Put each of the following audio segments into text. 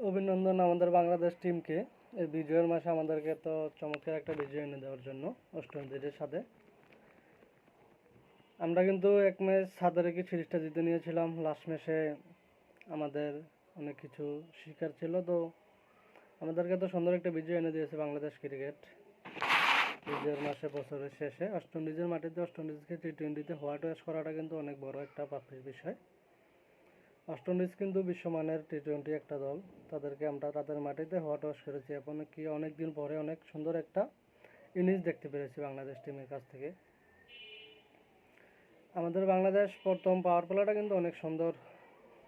অভিনন্দন আমাদের বাংলাদেশ টিমকে এই বিজয়ের মাসে আমাদেরকে তো চমৎকার একটা বিজয় এনে দেওয়ার জন্য ওয়েস্ট ইন্ডিজের সাথে। আমরা কিন্তু এক ম্যাচ সাদে রেখে সিরিজটা জিতে নিয়েছিলাম। লাস্ট ম্যাচে আমাদের অনেক কিছু শিকার ছিল, তো আমাদেরকে তো সুন্দর একটা বিজয় এনে দিয়েছে বাংলাদেশ ক্রিকেট। বিজয়ের মাসে বছরের শেষে ওয়েস্ট ইন্ডিজের মাটিতে ওয়েস্ট ইন্ডিজকে টি-20তে হোয়াইট ওয়াশ করাটা কিন্তু অনেক বড় একটা প্রাপ্তির বিষয়। ওয়েস্ট ইন্ডিজ কিন্তু বিশ্বমানের টি-20 একটা দল, তাদেরকে আমরা তাদের মাটিতে হোয়াইট ওয়াশ করেছি। এখন কি অনেক দিন পরে অনেক সুন্দর একটা ইনিংস দেখতে পেরেছি বাংলাদেশ টিমের কাছ থেকে। আমাদের বাংলাদেশ প্রথম পাওয়ার প্লেটা কিন্তু অনেক সুন্দর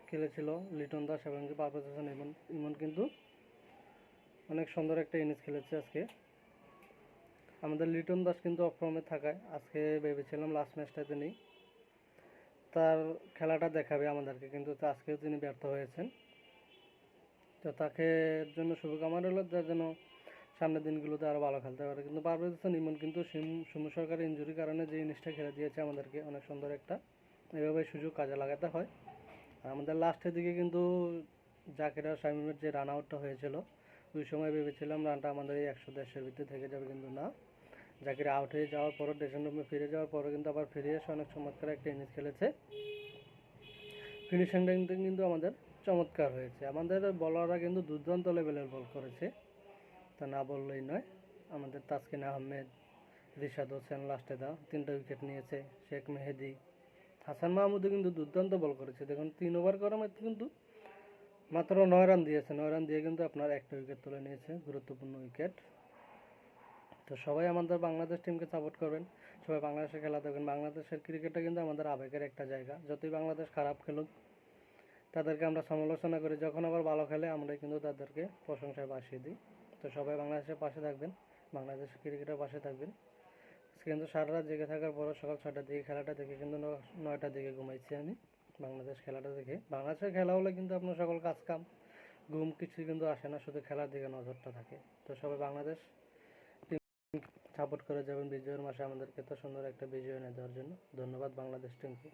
খেলেছিল। লিটন দাস এবং পারভেজ হোসেন ইমন কিন্তু অনেক সুন্দর একটা ইনিংস খেলেছে আজকে। আমাদের লিটন দাস কিন্তু অফ ফর্মে থাকায় আজকে ভেবেছিলাম লাস্ট ম্যাচটাতে নেই, তার খেলাটা দেখাবে আমাদেরকে, কিন্তু আজকেও তিনি ব্যর্থ হয়েছেন। তো তাকে জন্য শুভকামনা রইল, যার জন্য সামনের দিনগুলোতে আরও ভালো খেলতে পারে। কিন্তু পারভেজ হোসেন ইমন কিন্তু সুমু সরকারের ইঞ্জুরির কারণে যে ইনিংসটা খেলে দিয়েছে আমাদেরকে অনেক সুন্দর একটা, এভাবে সুযোগ কাজে লাগাতে হয়। আর আমাদের লাস্টের দিকে কিন্তু জাকির আর শামীমের যে রান আউটটা হয়েছিল, ওই সময় ভেবেছিলাম রানটা আমাদের এই 100-150-এর ভিতরে থেকে যাবে, কিন্তু না। জাকির আউট হয়ে যাওয়ার পরও ড্রেসিং রুমে ফিরে যাওয়ার পরও কিন্তু আবার ফিরে এসে অনেক চমৎকার একটা ইনিংস খেলেছে। ফিনিশিংটা কিন্তু আমাদের চমৎকার হয়েছে। আমাদের বলাররা কিন্তু দুর্দান্ত লেভেলের বল করেছে, তা না বললেই নয়। আমাদের তাসকিন আহমেদ, রিশাদ হোসেন লাস্টে 3টা উইকেট নিয়েছে। শেখ মেহেদি, হাসান মাহমুদও কিন্তু দুর্দান্ত বল করেছে। দেখুন 3 ওভার করার মধ্যে কিন্তু মাত্র 9 রান দিয়েছে। 9 রান দিয়ে কিন্তু আপনার একটা উইকেট তুলে নিয়েছে, গুরুত্বপূর্ণ উইকেট। তো সবাই আমাদের বাংলাদেশ টিমকে সাপোর্ট করবেন, সবাই বাংলাদেশে খেলা দেখবেন। বাংলাদেশের ক্রিকেটটা কিন্তু আমাদের আবেগের একটা জায়গা। যতই বাংলাদেশ খারাপ খেলুক, তাদেরকে আমরা সমালোচনা করি, যখন আবার ভালো খেলে আমরা কিন্তু তাদেরকে প্রশংসায় ভাসিয়ে দিই। তো সবাই বাংলাদেশের পাশে থাকবেন, বাংলাদেশের ক্রিকেটের পাশে থাকবেন। কিন্তু সারা রাত জেগে থাকার পরও সকাল 6টার দিকে খেলাটা দেখে কিন্তু 9টার দিকে ঘুমাইছি আমি বাংলাদেশ খেলাটা দেখে। বাংলাদেশের খেলা হলে কিন্তু আপনার সকল কাজ কাম ঘুম কিছু কিন্তু আসে না, শুধু খেলার দিকে নজরটা থাকে। তো সবাই বাংলাদেশ টিম সাপোর্ট করে যাবেন বিজয়ের মাসে আমাদেরকে তো সুন্দর একটা বিজয় এনে দেওয়ার জন্য। ধন্যবাদ বাংলাদেশ টিমকে।